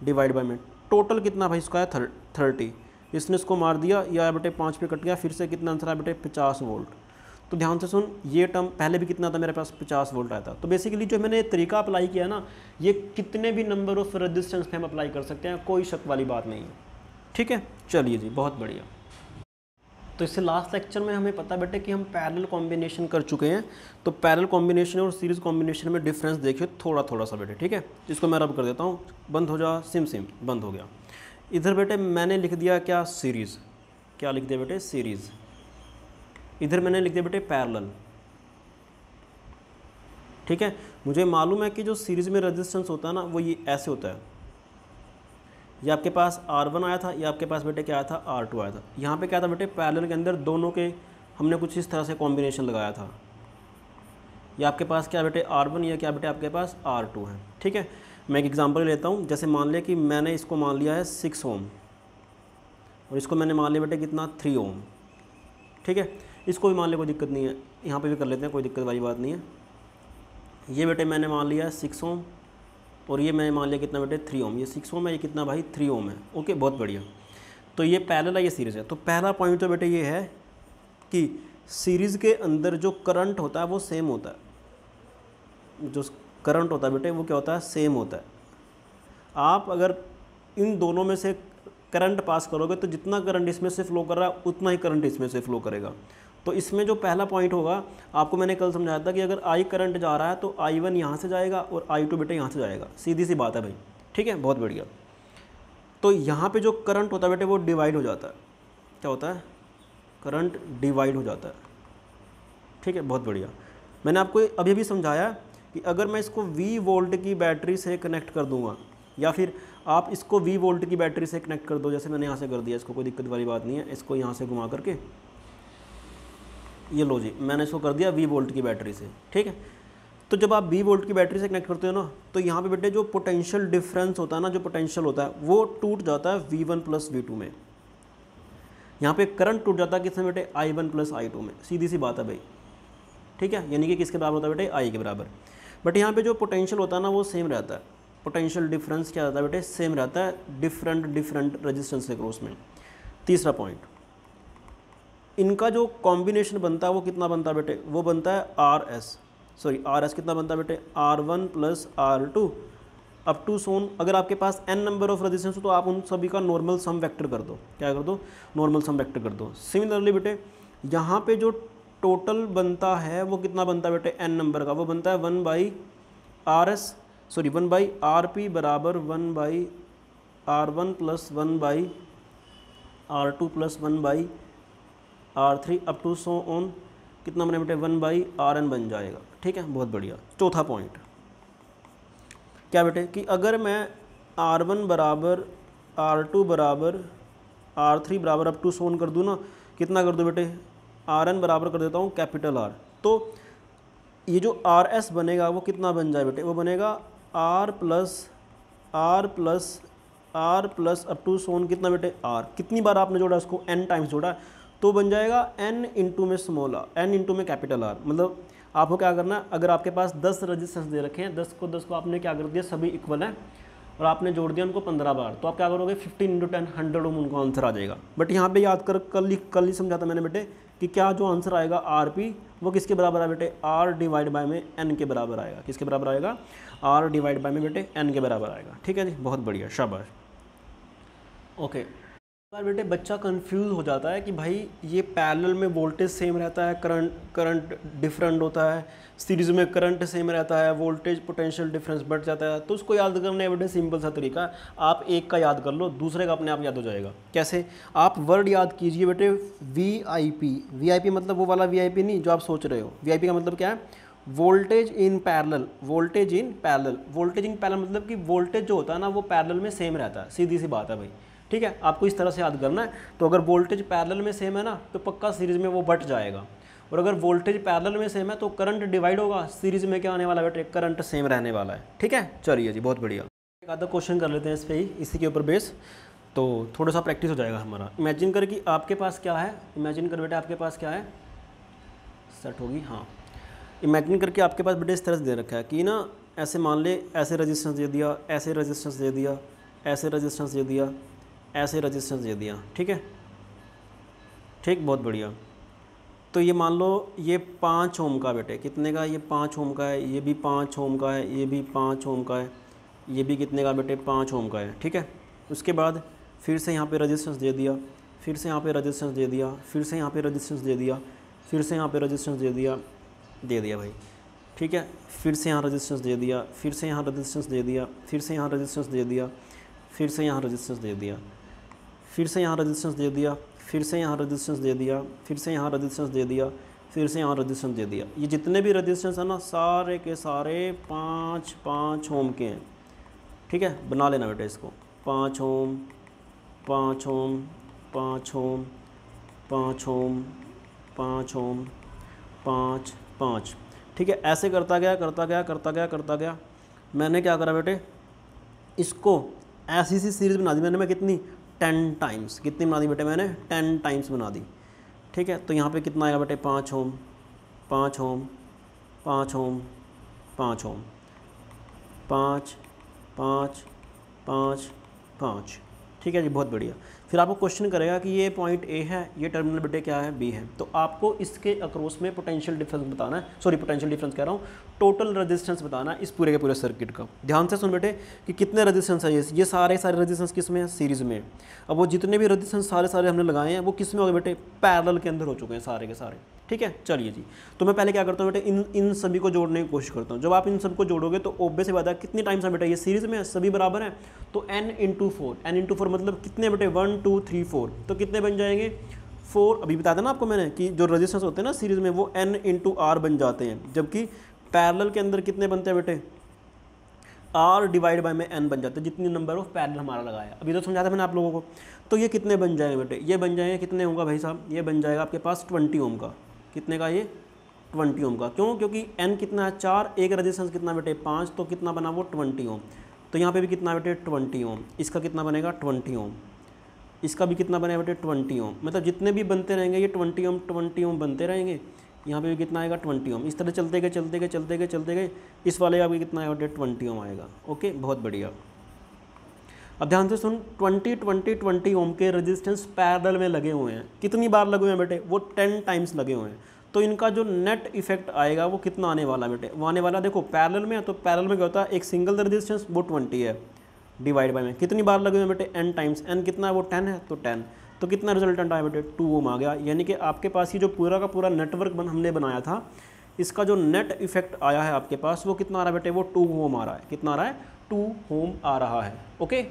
डिवाइड बाय में टोटल कितना भाई उसका है 30। इसने इसको मार दिया, या बेटे 5 पे कट गया, फिर से कितना आंसर आया बेटे 50 वोल्ट। तो ध्यान से सुन, ये टर्म पहले भी कितना था मेरे पास 50 वोल्ट आया था। तो बेसिकली जो मैंने तरीका अप्लाई किया ना, ये कितने भी नंबर ऑफ रेजिस्टेंस पे हम अप्लाई कर सकते हैं, कोई शक वाली बात नहीं है। ठीक है, चलिए जी, बहुत बढ़िया। तो इससे लास्ट लेक्चर में हमें पता बेटे कि हम पैरेलल कॉम्बिनेशन कर चुके हैं। तो पैरेलल कॉम्बिनेशन और सीरीज कॉम्बिनेशन में डिफरेंस देखिए थोड़ा सा बेटे। ठीक है, इसको मैं रब कर देता हूँ, बंद हो जा, सिम बंद हो गया। इधर बेटे मैंने लिख दिया क्या, सीरीज़, क्या लिख दिया बेटे, सीरीज़। इधर मैंने लिख दिया बेटे पैरेलल। ठीक है, मुझे मालूम है कि जो सीरीज़ में रेजिस्टेंस होता है ना, वो ये ऐसे होता है, ये आपके पास R1 आया था, ये आपके पास बेटे क्या आया था, R2 आया था। यहाँ पे क्या था बेटे, पैरेलल के अंदर दोनों के हमने कुछ इस तरह से कॉम्बिनेशन लगाया था। ये आपके पास क्या बेटे R1, ये क्या बेटे आपके पास R2 है। ठीक है, मैं एक एग्जांपल लेता हूँ। जैसे मान लिया कि मैंने इसको मान लिया है 6 ओम और इसको मैंने मान लिया बेटे कितना, 3 ओम। ठीक है, इसको भी मान लिया, कोई दिक्कत नहीं है, यहाँ पे भी कर लेते हैं, कोई दिक्कत वाली बात नहीं है। ये बेटे मैंने मान लिया है 6 ओम और ये मैंने मान लिया कितना बेटे 3 ओम। ये 6 ओम है, ये कितना भाई 3 ओम है। ओके, बहुत बढ़िया। तो ये पैरेलल है, ये सीरीज़ है। तो पहला पॉइंट तो बेटे ये है कि सीरीज़ के अंदर जो करंट होता है वो सेम होता है। जो करंट होता है बेटे वो क्या होता है, सेम होता है। आप अगर इन दोनों में से करंट पास करोगे तो जितना करंट इसमें से फ्लो कर रहा है उतना ही करंट इसमें से फ्लो करेगा। तो इसमें जो पहला पॉइंट होगा, आपको मैंने कल समझाया था कि अगर I करंट जा रहा है तो I1 यहाँ से जाएगा और I2 बेटे यहाँ से जाएगा। सीधी सी बात है भाई। ठीक है, बहुत बढ़िया। तो यहाँ पे जो करंट होता है बेटे वो डिवाइड हो जाता है। क्या होता है, करंट डिवाइड हो जाता है। ठीक है, बहुत बढ़िया। मैंने आपको अभी भी समझाया कि अगर मैं इसको V वोल्ट की बैटरी से कनेक्ट कर दूंगा, या फिर आप इसको V वोल्ट की बैटरी से कनेक्ट कर दो, जैसे मैंने यहाँ से कर दिया, इसको कोई दिक्कत वाली बात नहीं है। इसको यहाँ से घुमा करके, ये लो जी, मैंने इसको कर दिया V वोल्ट की बैटरी से। ठीक है, तो जब आप V वोल्ट की बैटरी से कनेक्ट करते हो ना, तो यहाँ पे बेटे जो पोटेंशियल डिफरेंस होता है ना, जो पोटेंशियल होता है वो टूट जाता है V1 प्लस V2 में। यहाँ पे करंट टूट जाता है किसमें बेटे, I1 प्लस I2 में। सीधी सी बात है भाई। ठीक है, यानी कि किसके बराबर होता है बेटे, I के बराबर। बट यहाँ पे जो पोटेंशियल होता है ना वो सेम रहता है। पोटेंशियल डिफरेंस क्या रहता है बेटे, सेम रहता है डिफरेंट रेजिस्टेंस के क्रॉस में। तीसरा पॉइंट, इनका जो कॉम्बिनेशन बनता है वो कितना बनता है बेटे, वो बनता है RS कितना बनता है बेटे, R1 plus R2 up to सोन, अगर आपके पास n नंबर ऑफ रेजिस्टेंस हो तो आप उन सभी का नॉर्मल सम वेक्टर कर दो, क्या कर दो, नॉर्मल सम वेक्टर कर दो। सिमिलरली बेटे यहाँ पे जो टोटल बनता है वो कितना बनता है बेटे, n नंबर का, वो बनता है 1/RP बराबर 1/R1 plus 1/R2 plus 1/R3 up to so on, कितना बने बेटे 1/Rn बन जाएगा। ठीक है, बहुत बढ़िया। चौथा पॉइंट क्या बेटे कि अगर मैं R1 बराबर R2 बराबर R3 बराबर अप टू सोन कर दूँ ना, कितना कर दूँ बेटे, Rn बराबर कर देता हूँ कैपिटल R, तो ये जो Rs बनेगा वो कितना बन जाए बेटे, वो बनेगा R प्लस अप टू सोन कितना बेटे R, कितनी बार आपने जोड़ा इसको, n टाइम्स जोड़ा, तो बन जाएगा n इंटू में स्मॉल r, n इंटू में कैपिटल R। मतलब आपको क्या करना है, अगर आपके पास 10 रजिस्टेंस दे रखे हैं, 10 को आपने क्या कर दिया, सभी इक्वल हैं और आपने जोड़ दिया उनको 15 बार, तो आप क्या करोगे 15 इंटू 10 100 ओम उनको आंसर आ जाएगा। बट यहाँ पे याद कर, कल ही समझाता मैंने बेटे कि क्या जो आंसर आएगा RP वो किसके बराबर है बेटे, R डिवाइड बाय में n के बराबर आएगा। किसके बराबर आएगा, R डिवाइड बाय में बेटे n के बराबर आएगा। ठीक है जी, बहुत बढ़िया, शाबाश। ओके, बार बेटे बच्चा कंफ्यूज हो जाता है कि भाई ये पैरेलल में वोल्टेज सेम रहता है, करंट डिफरेंट होता है, सीरीज में करंट सेम रहता है, वोल्टेज पोटेंशियल डिफरेंस बढ़ जाता है। तो उसको याद करने बेटे सिंपल सा तरीका है, आप एक का याद कर लो, दूसरे का अपने आप याद हो जाएगा। कैसे, आप वर्ड याद कीजिए बेटे VIP मतलब वो वाला VIP नहीं जो आप सोच रहे हो। VIP का मतलब क्या है, voltage in parallel. Voltage in parallel मतलब कि वोल्टेज जो होता है ना वो पैरेलल में सेम रहता है, सीधी सी बात है भाई। ठीक है, आपको इस तरह से याद करना है। तो अगर वोल्टेज पैरेलल में सेम है ना तो पक्का सीरीज में वो बट जाएगा, और अगर वोल्टेज पैरेलल में सेम है तो करंट डिवाइड होगा, सीरीज में क्या आने वाला है बेटे, करंट सेम रहने वाला है। ठीक है, चलिए जी, बहुत बढ़िया। एक आधा क्वेश्चन कर लेते हैं इस पे ही, इसी के ऊपर बेस, तो थोड़ा सा प्रैक्टिस हो जाएगा हमारा। इमेजिन कर कि आपके पास क्या है, इमेजिन कर बेटे आपके पास क्या है, सेट होगी, हाँ। इमेजिन करके आपके पास बेटे इस तरह से दे रखा है कि ना, ऐसे मान ले, ऐसे रेजिस्टेंस दे दिया, ऐसे रेजिस्टेंस दे दिया, ऐसे रेजिस्टेंस दे दिया, ऐसे रेजिस्टेंस दे दिया। ठीक है, ठीक, बहुत बढ़िया। तो ये मान लो ये 5 ओम का बेटे, कितने का, ये 5 ओम का है, ये भी 5 ओम का है, ये भी 5 ओम का है, ये भी कितने का बेटे, 5 ओम का है। ठीक है, उसके बाद फिर से यहाँ पे रेजिस्टेंस दे दिया, फिर से यहाँ पे रेजिस्टेंस दे दिया, फिर से यहाँ पे रेजिस्टेंस दे दिया, फिर से यहाँ पे रेजिस्टेंस दे दिया भाई। ठीक है, फिर से यहाँ रेजिस्टेंस दे दिया, फिर से यहाँ रेजिस्टेंस दे दिया, फिर से यहाँ रेजिस्टेंस दे दिया, फिर से यहाँ रेजिस्टेंस दे दिया, फिर से यहाँ रेजिस्टेंस दे दिया, फिर से यहाँ रेजिस्टेंस दे दिया, फिर से यहाँ रेजिस्टेंस दे दिया, फिर से यहाँ रेजिस्टेंस दे दिया। ये जितने भी रेजिस्टेंस है ना सारे के सारे 5 ओम के हैं। ठीक है, बना लेना बेटा इसको, 5 ओम, 5 ओम, 5 ओम, 5 ओम, 5 ओम, 5। ठीक है, ऐसे करता गया। मैंने क्या करा बेटे, इसको ऐसी सी सीरीज़ बना दी मैंने, मैं कितनी, 10 टाइम्स। कितनी बना दी बेटे मैंने, 10 टाइम्स बना दी। ठीक है, तो यहाँ पे कितना आएगा बेटे, 5 ओम, 5 ओम, 5 ओम, 5 ओम, 5, 5, 5, 5। ठीक है जी, बहुत बढ़िया। फिर आपको क्वेश्चन करेगा कि ये पॉइंट ए है, ये टर्मिनल बेटे क्या है, बी है, तो आपको इसके अक्रॉस में पोटेंशियल डिफरेंस बताना है, सॉरी पोटेंशियल डिफरेंस कह रहा हूँ, टोटल रेजिस्टेंस बताना है इस पूरे के पूरे सर्किट का। ध्यान से सुन बेटे कि कितने रेजिस्टेंस है, ये सारे रेजिस्टेंस किस में है, सीरीज़ में। अब वो जितने भी रेजिस्टेंस सारे हमने लगाए हैं वो किस में हो गए बेटे, पैरेलल के अंदर हो चुके हैं सारे के सारे। ठीक है, चलिए जी, तो मैं पहले क्या करता हूँ बेटे, इन सभी को जोड़ने की कोशिश करता हूँ। जब आप इन सबको जोड़ोगे तो ऑब्वियस बात है कितनी टाइम्स है बेटा, ये सीरीज़ में सभी बराबर हैं, तो n इंटू 4 मतलब कितने बेटे, 1 2 3 4, तो कितने बन जाएंगे, 4। अभी बताया था ना आपको मैंने कि जो रेजिस्टेंस होते हैं ना सीरीज़ में वो n इंटू R बन जाते हैं, जबकि पैरेलल के अंदर कितने बनते हैं बेटे, R डिवाइड बाय में n बन जाते हैं, जितनी नंबर ऑफ पैरेलल हमारा लगाया। अभी तो समझा था मैंने आप लोगों को। तो ये कितने बन जाएंगे बेटे, ये बन जाएंगे, कितने होगा भाई साहब, ये बन जाएगा आपके पास 20 ओम का। कितने का, ये 20 ओम का। क्यों, क्योंकि n कितना है, 4, एक रेजिस्टेंस कितना बेटे, 5, तो कितना बना वो 20 ओम। तो यहाँ पे भी कितना बेटे, 20 ओम। इसका कितना बनेगा, 20 ओम। इसका भी कितना बनेगा बेटे, 20 ओम। मतलब जितने भी बनते रहेंगे ये 20 ओम बनते रहेंगे। यहाँ पे भी कितना आएगा, 20 ओम। इस तरह चलते गए इस वाले का भी कितना आएगा बेटे, 20 ओम आएगा। ओके, बहुत बढ़िया। अब ध्यान से सुन, 20 ओम के रेजिस्टेंस पैरेलल में लगे हुए हैं। कितनी बार लगे हुए हैं बेटे, वो 10 टाइम्स लगे हुए हैं। तो इनका जो नेट इफेक्ट आएगा वो कितना आने वाला बेटे, वो आने वाला देखो पैरेलल में है, तो पैरेलल में क्या होता है, एक सिंगल रेजिस्टेंस वो 20 है, डिवाइड बाय में कितनी बार लगे हुए बेटे n टाइम्स, n कितना है वो 10 है, तो 10, तो कितना रिजल्टेंट आया बेटे 2 ओम आ गया। यानी कि आपके पास ये जो पूरा का पूरा नेटवर्क हमने बनाया था, इसका जो नेट इफेक्ट आया है आपके पास वो कितना आ रहा है बेटे, वो 2 ओम आ रहा है। कितना आ रहा है, 2 ओम आ रहा है। ओके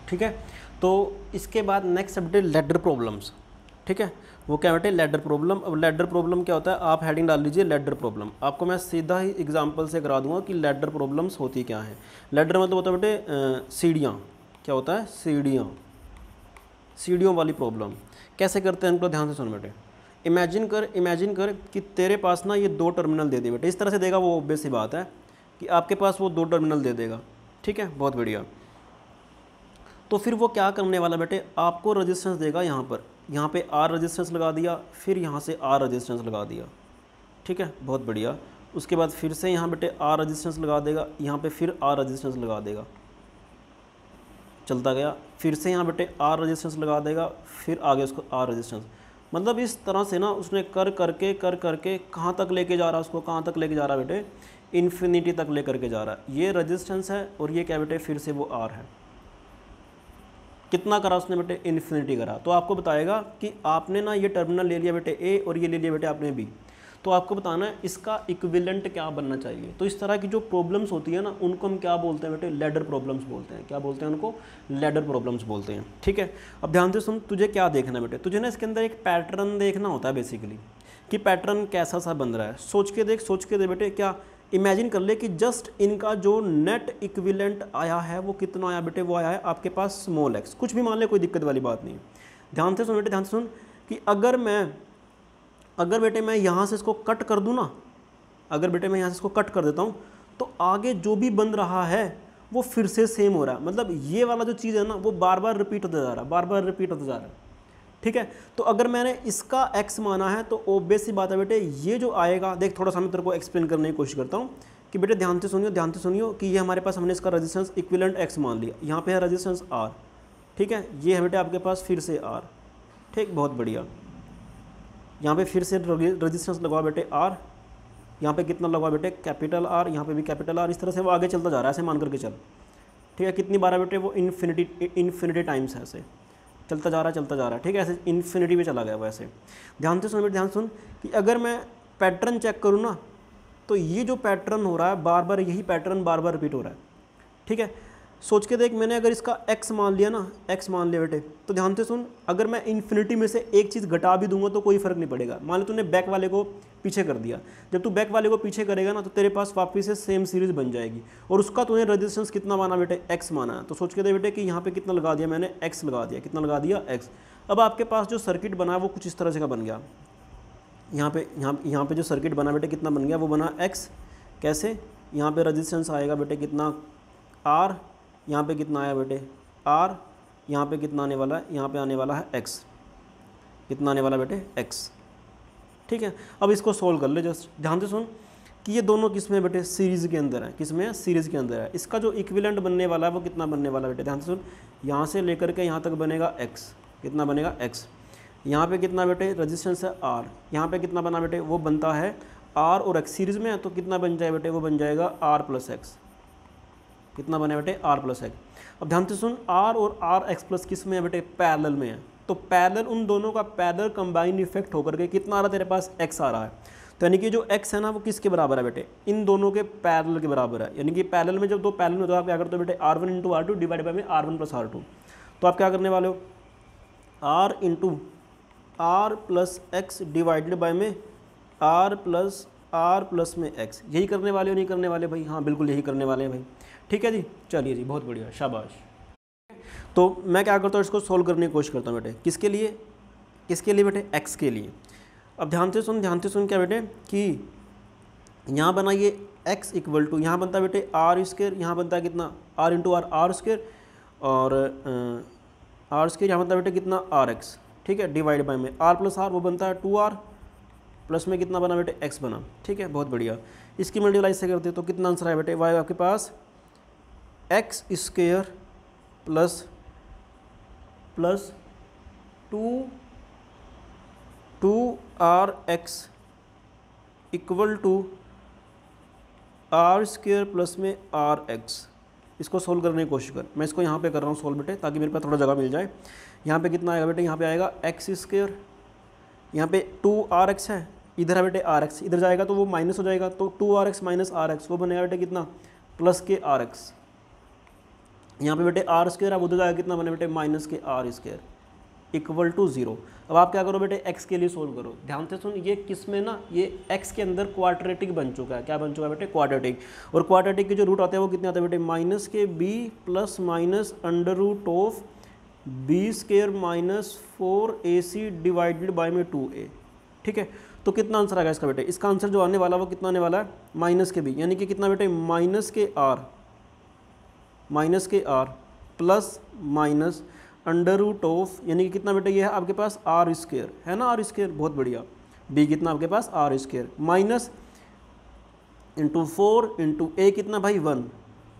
ठीक है। तो इसके बाद नेक्स्ट है बेटे लैडर प्रॉब्लम्स। ठीक है, वो क्या बेटे लैडर प्रॉब्लम। अब लैडर प्रॉब्लम क्या होता है, आप हेडिंग डाल लीजिए लैडर प्रॉब्लम। आपको मैं सीधा ही एग्जांपल से करा दूंगा कि लैडर प्रॉब्लम्स होती क्या है। लैडर मतलब होता है बेटे सीढ़ियाँ, क्या होता है, सीढ़ियाँ, सीढ़ियों वाली प्रॉब्लम। कैसे करते हैं इनको ध्यान से सुन बेटे। इमेजिन कर कि तेरे पास ना ये 2 टर्मिनल दे दे बेटे, इस तरह से देगा वो ऑब्वियस सी बात है कि आपके पास वो 2 टर्मिनल दे देगा। ठीक है, बहुत बढ़िया। तो फिर वो क्या करने वाला बेटे, आपको रेजिस्टेंस देगा यहाँ पे R रेजिस्टेंस लगा दिया, फिर यहाँ से R रेजिस्टेंस लगा दिया। ठीक है, बहुत बढ़िया। उसके बाद फिर से यहाँ बेटे R रेजिस्टेंस लगा देगा, यहाँ पे फिर R रेजिस्टेंस लगा देगा, चलता गया। फिर से यहाँ बेटे R रेजिस्टेंस लगा देगा, फिर आगे उसको R रेजिस्टेंस। मतलब इस तरह से ना उसने कर करके कहाँ तक लेके जा रहा है उसको, कहाँ तक लेके जा रहा है बेटे, इन्फिनिटी तक ले करके जा रहा है। ये रेजिस्टेंस है और ये क्या बेटे फिर से वो R है। कितना करा उसने बेटे, इन्फिनिटी करा। तो आपको बताएगा कि आपने ना ये टर्मिनल ले लिया बेटे A और ये ले लिया बेटे आपने B, तो आपको बताना है इसका इक्विवेलेंट क्या बनना चाहिए। तो इस तरह की जो प्रॉब्लम्स होती है ना उनको हम क्या बोलते हैं बेटे, लैडर प्रॉब्लम्स बोलते हैं। क्या बोलते हैं उनको, लैडर प्रॉब्लम्स बोलते हैं। ठीक है, अब ध्यान से सुन, तुझे क्या देखना है बेटे, तुझे ना इसके अंदर एक पैटर्न देखना होता है बेसिकली, कि पैटर्न कैसा सा बन रहा है। सोच के देख बेटे, क्या इमेजिन कर ले कि जस्ट इनका जो नेट इक्विवेलेंट आया है वो कितना आया बेटे, वो आया है आपके पास स्मॉल x। कुछ भी मान ले, कोई दिक्कत वाली बात नहीं है। ध्यान से सुन बेटे, ध्यान से सुन कि अगर बेटे मैं यहाँ से इसको कट कर दूँ ना, अगर बेटे मैं यहाँ से इसको कट कर देता हूँ तो आगे जो भी बन रहा है वो फिर से सेम हो रहा है। मतलब ये वाला जो चीज़ है ना वो बार बार रिपीट होता जा रहा है, बार बार रिपीट होता जा रहा है। ठीक है, तो अगर मैंने इसका x माना है तो ऑब्वियस सी बात है बेटे ये जो आएगा, देख थोड़ा सा मैं तेरे को एक्सप्लेन करने की कोशिश करता हूँ कि बेटे ध्यान से सुनियो कि ये हमारे पास हमने इसका रेजिस्टेंस इक्विवेलेंट x मान लिया, यहाँ पे है रेजिस्टेंस R। ठीक है, ये है बेटे आपके पास फिर से R। ठीक, बहुत बढ़िया। यहाँ पे फिर से रेजिस्टेंस लगवा बेटे R, यहाँ पे कितना लगवा बेटे कैपिटल R, यहाँ पे भी कैपिटल R। इस तरह से वो आगे चलता जा रहा है, ऐसे मान करके चल। ठीक है, कितनी बार है बेटे, वो इन्फिनिटी टाइम्स है, ऐसे चलता जा रहा है। ठीक है, ऐसे इन्फिनिटी में चला गया वो ऐसे। ध्यान से सुन बेटे, ध्यान सुन कि अगर मैं पैटर्न चेक करूँ ना तो ये जो पैटर्न हो रहा है बार बार, यही पैटर्न बार बार रिपीट हो रहा है। ठीक है, सोच के देख, मैंने अगर इसका x मान लिया ना, x मान लिया बेटे, तो ध्यान से सुन, अगर मैं इन्फिनिटी में से एक चीज़ घटा भी दूंगा तो कोई फ़र्क नहीं पड़ेगा। मान लो तूने बैक वाले को पीछे कर दिया, जब तू बैक वाले को पीछे करेगा ना तो तेरे पास वापस से सेम सीरीज़ बन जाएगी। और उसका तूने रेजिस्टेंस कितना माना बेटे, x माना है। तो सोच के दे बेटे कि यहाँ पर कितना लगा दिया मैंने, x लगा दिया। कितना लगा दिया, x। अब आपके पास जो सर्किट बना है वो कुछ इस तरह से का बन गया। यहाँ पे जो सर्किट बना बेटे कितना बन गया, वो बना x। कैसे, यहाँ पे रेजिस्टेंस आएगा बेटे कितना, R। यहाँ पे कितना आया बेटे R, यहाँ पे कितना आने वाला है, यहाँ पे आने वाला है x। कितना आने वाला बेटे, x। ठीक है, अब इसको सोल्व कर ले। जस्ट ध्यान से सुन कि ये दोनों किस में बेटे, सीरीज़ के अंदर है। किस में है, सीरीज़ के अंदर है। इसका जो इक्विवेलेंट बनने वाला है वो कितना बनने वाला है बेटे, ध्यान से सुन, यहाँ से लेकर के यहाँ तक बनेगा x। कितना बनेगा, x। यहाँ पे कितना बेटे रेजिस्टेंस है R, यहाँ पे कितना बना बेटे, वो बनता है R और x सीरीज़ में है, तो कितना बन जाए बेटे, वो बन जाएगा R प्लस x। कितना बने बेटे, R प्लस x। अब ध्यान से सुन, R और R x प्लस किस में है बेटे, पैरेलल में है। तो पैरेलल, उन दोनों का पैरेलल कंबाइन इफेक्ट होकर के कितना आ रहा है तेरे पास, x आ रहा है। तो यानी कि जो x है ना वो किसके बराबर है बेटे, इन दोनों के पैरेलल के बराबर है। यानी कि पैरेलल में जब दो पैरेलल में तो आप क्या करते हो बेटे, R1 into R2 divide by में R1 प्लस R2। तो आप क्या करने वाले हो, R into R plus x divided by में R प्लस में x। यही करने वाले हो, नहीं करने वाले भाई, हाँ बिल्कुल यही करने वाले हैं भाई। ठीक है जी, चलिए जी, बहुत बढ़िया, शाबाश। तो मैं क्या करता हूँ, इसको सोल्व करने की कोशिश करता हूँ बेटे, किसके लिए बेटे, x के लिए। अब ध्यान से सुन क्या बेटे कि यहाँ बना ये x इक्वल टू, यहाँ बनता है बेटे R स्क्वायर, यहाँ बनता है कितना R इंटू R स्क्वायर, और R स्क्वायर यहाँ बनता है बेटे कितना RX। ठीक है, डिवाइड बाई में R प्लस R, वो बनता है 2R, प्लस में कितना बना बेटे, x बना। ठीक है, बहुत बढ़िया। इसकी मल्टीप्लाई से करते तो कितना आंसर है बेटे, वाई आपके पास x square plus 2 2rx equal to r square plus में rx। इसको सोल्व करने की कोशिश कर, मैं इसको यहाँ पे कर रहा हूँ सोल्व बेटे, ताकि मेरे पास थोड़ा जगह मिल जाए। यहाँ पे कितना आएगा बेटे, यहाँ पे आएगा एक्स स्क्वायर, यहाँ पे 2rx है, इधर है बेटे rx, इधर जाएगा तो वो माइनस हो जाएगा, तो 2rx माइनस rx वो बनेगा बेटे कितना, प्लस के rx। यहाँ पे बेटे आर स्क्वायर, अब उधर जाएगा कितना बने बेटे, माइनस के आर स्क्वायर इक्वल टू 0। अब आप क्या करो बेटे, x के लिए सोल्व करो। ध्यान से सुन, ये किस में ना, ये x के अंदर क्वाड्रेटिक बन चुका है। क्या बन चुका है बेटे, क्वाड्रेटिक। और क्वाड्रेटिक के जो रूट आते हैं वो कितने आते हैं बेटे, माइनस के b plus minus under root of b square minus 4ac divided by में 2a। ठीक है, तो कितना आंसर आएगा इसका बेटे, इसका आंसर जो आने वाला है वो कितना आने वाला है, माइनस के b, यानी कि कितना बेटे, माइनस के r plus minus under root of, यानी कि कितना बेटे, ये है आपके पास आर स्क्वायर, है ना आर स्क्वायर, बहुत बढ़िया। b कितना आपके पास R square minus into 4 into a कितना भाई 1,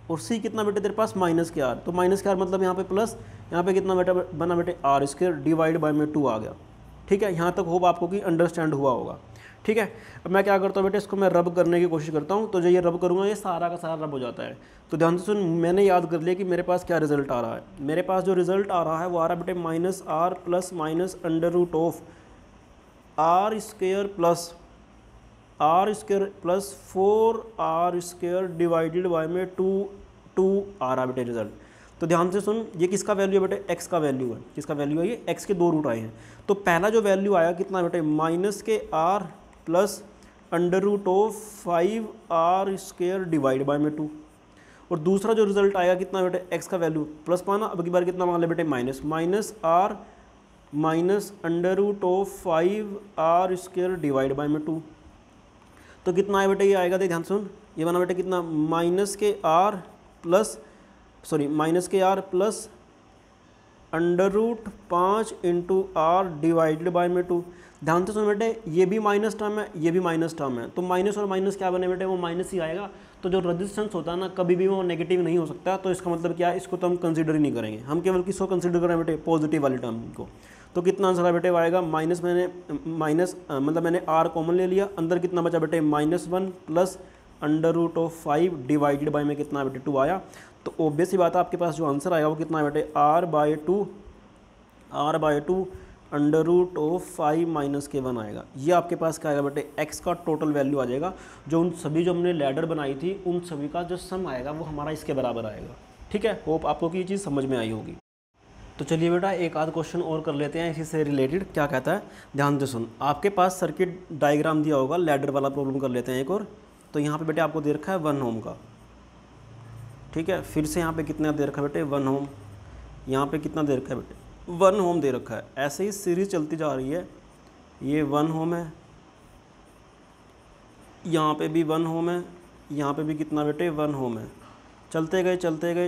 और c कितना बेटे तेरे पास माइनस के r, तो माइनस के r मतलब यहाँ पे प्लस, यहाँ पे कितना बेटा बना बेटे आर स्क्वायर डिवाइड बाई में 2 आ गया। ठीक है, यहाँ तक होप आपको कि अंडरस्टैंड हुआ होगा। ठीक है, अब मैं क्या करता हूँ बेटे, इसको मैं रब करने की कोशिश करता हूँ, तो जो ये रब करूँगा ये सारा का सारा रब हो जाता है। तो ध्यान से सुन, मैंने याद कर लिया कि मेरे पास क्या रिजल्ट आ रहा है। मेरे पास जो रिजल्ट आ रहा है वो आ रहा है बेटे minus r plus minus under root of r square plus 4r square divided by में 2 आ रहा है बेटे रिजल्ट। तो ध्यान से सुन, ये किसका वैल्यू है बेटे, x का वैल्यू है। किसका वैल्यू है ये, x के 2 रूट आए हैं। तो पहला जो वैल्यू आया कितना बेटे, माइनस के r plus under root of 5r square divide by में 2, और दूसरा जो रिजल्ट आया कितना बेटे, x का वैल्यू प्लस पाना, अब की बार कितना मान ले बेटे, minus r minus under root of 5r square divide by में 2। तो कितना आया बेटे, ये आएगा, देख ध्यान सुन, ये बना बेटे कितना, माइनस के r plus under root 5 into r divided by में 2। ध्यान से सुन बेटे, ये भी माइनस टर्म है, ये भी माइनस टर्म है, तो माइनस और माइनस क्या बने बेटे, वो माइनस ही आएगा। तो जो रेजिस्टेंस होता है ना, कभी भी वो नेगेटिव नहीं हो सकता। तो इसका मतलब क्या है, इसको तो हम कंसीडर ही नहीं करेंगे, हम केवल किसको कंसीडर करें बेटे, पॉजिटिव वाली टर्म को। तो कितना आंसर है बेटे, वो आएगा माइनस, मैंने आर कॉमन ले लिया, अंदर कितना बचा बेटे, -1 plus under root of 5 divided by में कितना बेटे 2 आया। तो ऑब्वियस ही बात है, आपके पास जो आंसर आएगा वो कितना है बेटे, r by 2 under root of 5 minus के 1 आएगा। ये आपके पास क्या आएगा बेटे, x का टोटल वैल्यू आ जाएगा। जो उन सभी जो हमने लैडर बनाई थी उन सभी का जो सम आएगा वो हमारा इसके बराबर आएगा। ठीक है, होप आपको ये चीज़ समझ में आई होगी। तो चलिए बेटा एक आध क्वेश्चन और कर लेते हैं इसी से रिलेटेड। क्या कहता है, ध्यान से सुन, आपके पास सर्किट डायग्राम दिया होगा, लैडर वाला प्रॉब्लम कर लेते हैं एक और। तो यहाँ पे बेटे आपको दे रखा है 1 ओम का, ठीक है। फिर से यहाँ पे कितना दे रखा है बेटे, 1 ओम। यहाँ पे कितना दे रखा है बेटे, 1 ओम दे रखा है। ऐसे ही सीरीज चलती जा रही है, ये 1 ओम है, यहाँ पे भी 1 ओम है, यहाँ पे भी कितना बेटे 1 ओम है। चलते गए।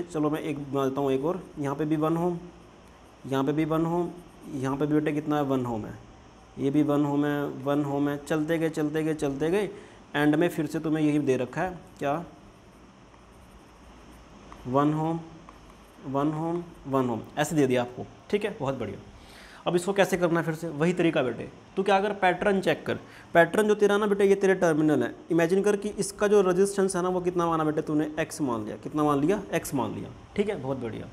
चलो मैं एक बनाता हूँ एक और, यहाँ पे भी 1 ओम, यहाँ पे भी 1 ओम, यहाँ पे भी बेटे कितना है 1 ओम है, ये भी 1 ओम है, 1 ओम है। चलते गए एंड में फिर से तुम्हें यही दे रखा है, क्या 1 ओम 1 ओम 1 ओम, ऐसे दे दिया आपको। ठीक है, बहुत बढ़िया। अब इसको कैसे करना है, फिर से वही तरीका बेटे। तू क्या कर, पैटर्न चेक कर। पैटर्न जो तेरा ना बेटे, ये तेरे टर्मिनल है। इमेजिन कर कि इसका जो रेजिस्टेंस है ना वो कितना माना बेटे तूने, x मान लिया। कितना मान लिया, x मान लिया। ठीक है, बहुत बढ़िया।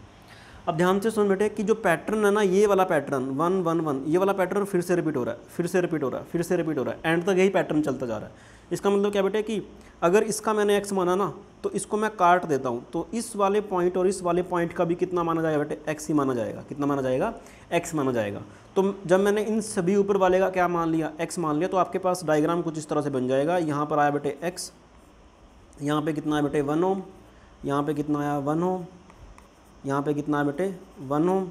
अब ध्यान से सुन बेटे कि जो पैटर्न है ना, ये वाला पैटर्न 1 1 1, ये वाला पैटर्न फिर से रिपीट हो रहा है, फिर से रिपीट हो रहा है, एंड तक यही पैटर्न चलता जा रहा है। इसका मतलब क्या बेटे कि अगर इसका मैंने x माना ना, तो इसको मैं काट देता हूँ, तो इस वाले पॉइंट और इस वाले पॉइंट का भी कितना माना जाएगा बेटे, x ही माना जाएगा। कितना माना जाएगा, x माना जाएगा। तो जब मैंने इन सभी ऊपर वाले का क्या मान लिया, x मान लिया, तो आपके पास डायग्राम कुछ इस तरह से बन जाएगा। यहाँ पर आया बेटे x, यहाँ पे कितना है बेटे 1 ओम, यहाँ पे कितना आया 1 ओम, यहाँ पे कितना है बेटे 1 ओम,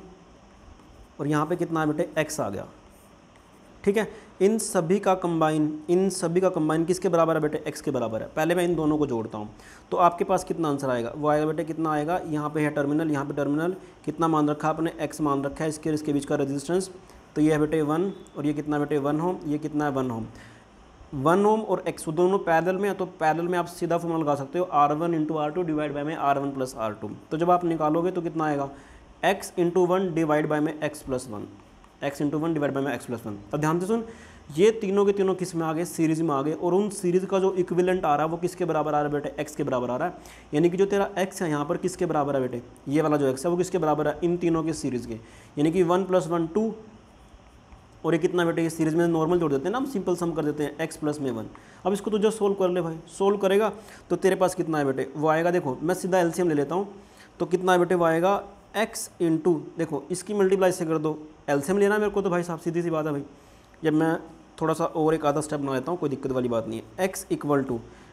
और यहाँ पे कितना है बेटे x आ गया। ठीक है, इन सभी का कंबाइन किसके बराबर है बेटे, x के बराबर है। पहले मैं इन दोनों को जोड़ता हूँ, तो आपके पास कितना आंसर आएगा, वो आएगा बेटे कितना आएगा, यहाँ पे है टर्मिनल, यहाँ पे टर्मिनल, कितना मान रखा आपने, x मान रखा है, इसके बीच का रेजिस्टेंस, तो ये है बेटे 1, और ये कितना बेटे 1 ओम, ये कितना है 1 ओम। 1 ओम और x दोनों पैरेलल में है, तो पैरेलल में आप सीधा फॉर्मूला लगा सकते हो, R1 into R2 divide by में R1 प्लस R2। तो जब आप निकालोगे तो कितना आएगा, x इंटू 1 डिवाइड बाई में x plus 1, x into 1 divide by में x प्लस 1। अब ध्यान से सुन, ये तीनों के तीनों किस में आ गए, सीरीज़ में आ गए, और उन सीरीज़ का जो इक्विवेलेंट आ रहा है वो किसके बराबर आ रहा है बेटे, एक्स के बराबर आ रहा है। यानी कि जो तेरा एक्स है यहाँ पर किसके बराबर है बेटे, ये वाला जो एक्स है वो किसके बराबर है, इन तीनों के सीरीज़ के। यानी कि 1 + 1 2, और ये कितना बेटे, ये सीरीज़ में नॉर्मल जोड़ देते हैं ना, हम सिंपल सम कर देते हैं x + में 1। अब इसको तुझे सोल्व कर ले भाई, सोल्व करेगा तो तेरे पास कितना है बेटे, वो आएगा, देखो मैं सीधा एलसीएम ले लेता हूँ, तो कितना है बेटे, वो आएगा x × देखो इसकी मल्टीप्लाई से कर दो, एलसीएम लेना है मेरे को तो भाई साहब, सीधी सी बात है भाई। जब मैं थोड़ा सा और एक आधा स्टेप बना लेता हूँ, कोई दिक्कत वाली बात नहीं है। x =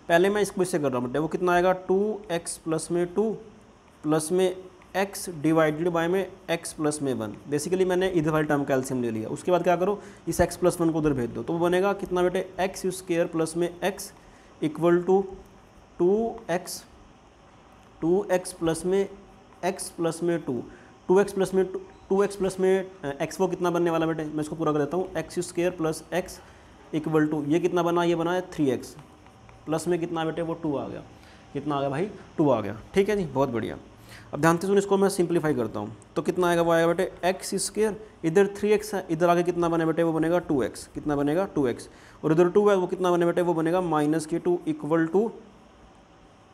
पहले मैं इसको इससे कर रहा हूँ बेटे, वो कितना आएगा 2x + में 2 प्लस में x डिवाइडेड बाय में x + में 1। बेसिकली मैंने इधर वाली टर्म का एलसीएम ले लिया। उसके बाद क्या करो, इस x + 1 को उधर भेज दो, तो वो बनेगा कितना बेटे, x² + में x = 2x प्लस में x + में 2, 2x + में x वो कितना बनने वाला बेटे, मैं इसको पूरा कर देता हूँ, x² + x = ये कितना बना, ये बना है 3x प्लस में कितना बेटे, वो 2 आ गया, कितना आ गया भाई, 2 आ गया। ठीक है जी, बहुत बढ़िया। अब ध्यान से सुन, इसको मैं सिंप्लीफाई करता हूँ, तो कितना आएगा, वो आएगा बेटे x², इधर 3x है, इधर आगे कितना बने बेटे, वो बनेगा 2x, कितना बनेगा 2x, और इधर 2 है, वो कितना बने बेटे, वो बनेगा -2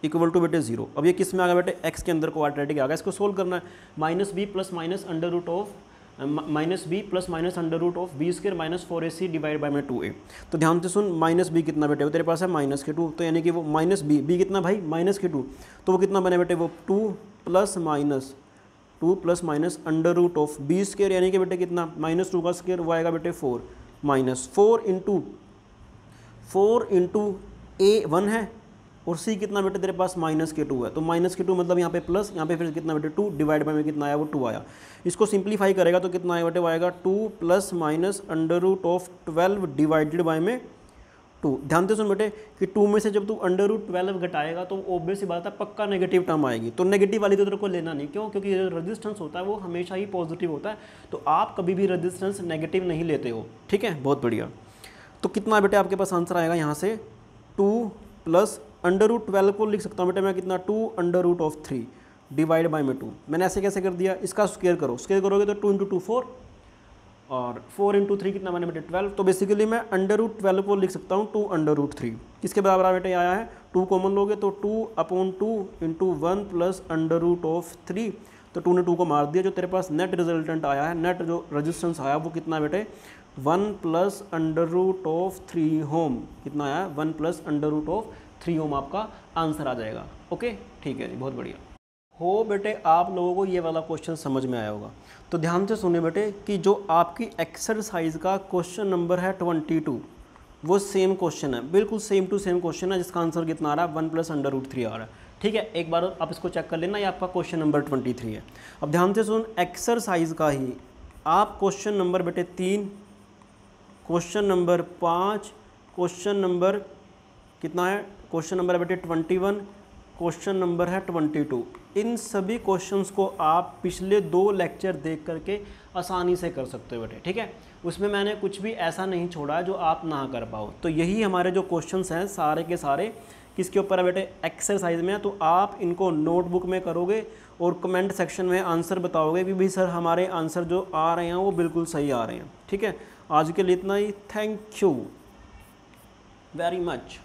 = बेटे 0। अब ये किस में आ गया बेटे, x के अंदर क्वाड्रेटिक आ गया, इसको सोल्व करना है। -b + -√b² - 4ac divide by में 2a। तो ध्यान से सुन, -b कितना बेटे, वो तेरे पास है -2, तो यानी कि वो -b कितना भाई, -2, तो वो कितना बने बेटे, वो 2 + -√b², यानी कि बेटे कितना, -2 का स्क्वायर, वो आएगा बेटे 4 4 × a 1 है, और c कितना बेटे तेरे पास -2 है, तो -2 मतलब यहाँ पे प्लस, यहाँ पे फिर कितना बेटे 2 डिवाइड बाय में कितना आया, वो 2 आया। इसको सिंप्लीफाई करेगा तो कितना आएगा बेटे, वो आएगा 2 + -√12 डिवाइडेड बाय में 2। ध्यान से सुन बेटे कि 2 में से जब तू √12 घटाएगा तो ऑब्वियस सी बात है पक्का नेगेटिव टर्म आएगी, तो नेगेटिव वाली तो तेरे को लेना नहीं, क्यों, क्योंकि रेजिस्टेंस होता है वो हमेशा ही पॉजिटिव होता है, तो आप कभी भी रेजिस्टेंस नेगेटिव नहीं लेते हो। ठीक है, बहुत बढ़िया। तो कितना बेटे आपके पास आंसर आएगा यहाँ से, 2 + √12 को लिख सकता हूँ बेटे मैं कितना, 2 √3 डिवाइड बाय में 2। मैंने ऐसे कैसे कर दिया, इसका स्क्वायर करो, स्क्वायर करोगे तो 2 × 2 4, और 4 × 3 कितना बने बेटे 12। तो बेसिकली मैं √12 को लिख सकता हूँ 2 √3, किसके बराबर आ बेटे आया है, 2 कॉमन लोगे तो 2/2 × 1 + √3, तो 2 ने 2 को मार दिया, जो तेरे पास नेट रिजल्टेंट आया है, नेट जो रेजिस्टेंस आया वो कितना बेटे 1 + √3 ओम, कितना आया 1 + √3 ओम आपका आंसर आ जाएगा। ओके, ठीक है जी, बहुत बढ़िया। हो बेटे आप लोगों को ये वाला क्वेश्चन समझ में आया होगा, तो ध्यान से सुनिए बेटे कि जो आपकी एक्सरसाइज का क्वेश्चन नंबर है 22, वो सेम क्वेश्चन है, बिल्कुल सेम टू सेम क्वेश्चन है, जिसका आंसर कितना आ रहा है 1 + √3 आ रहा है। ठीक है, एक बार आप इसको चेक कर लेना, ये आपका क्वेश्चन नंबर 23 है। अब ध्यान से सुन, एक्सरसाइज का ही आप क्वेश्चन नंबर बेटे 3, क्वेश्चन नंबर 5, क्वेश्चन नंबर कितना है, क्वेश्चन नंबर है बेटे 21, क्वेश्चन नंबर है 22, इन सभी क्वेश्चंस को आप पिछले 2 लेक्चर देख करके आसानी से कर सकते हो बेटे। ठीक है, उसमें मैंने कुछ भी ऐसा नहीं छोड़ा जो आप ना कर पाओ। तो यही हमारे जो क्वेश्चंस हैं सारे के सारे किसके ऊपर है बेटे, एक्सरसाइज में। तो आप इनको नोटबुक में करोगे और कमेंट सेक्शन में आंसर बताओगे कि भाई सर हमारे आंसर जो आ रहे हैं वो बिल्कुल सही आ रहे हैं। ठीक है, आज के लिए इतना ही, थैंक यू वेरी मच।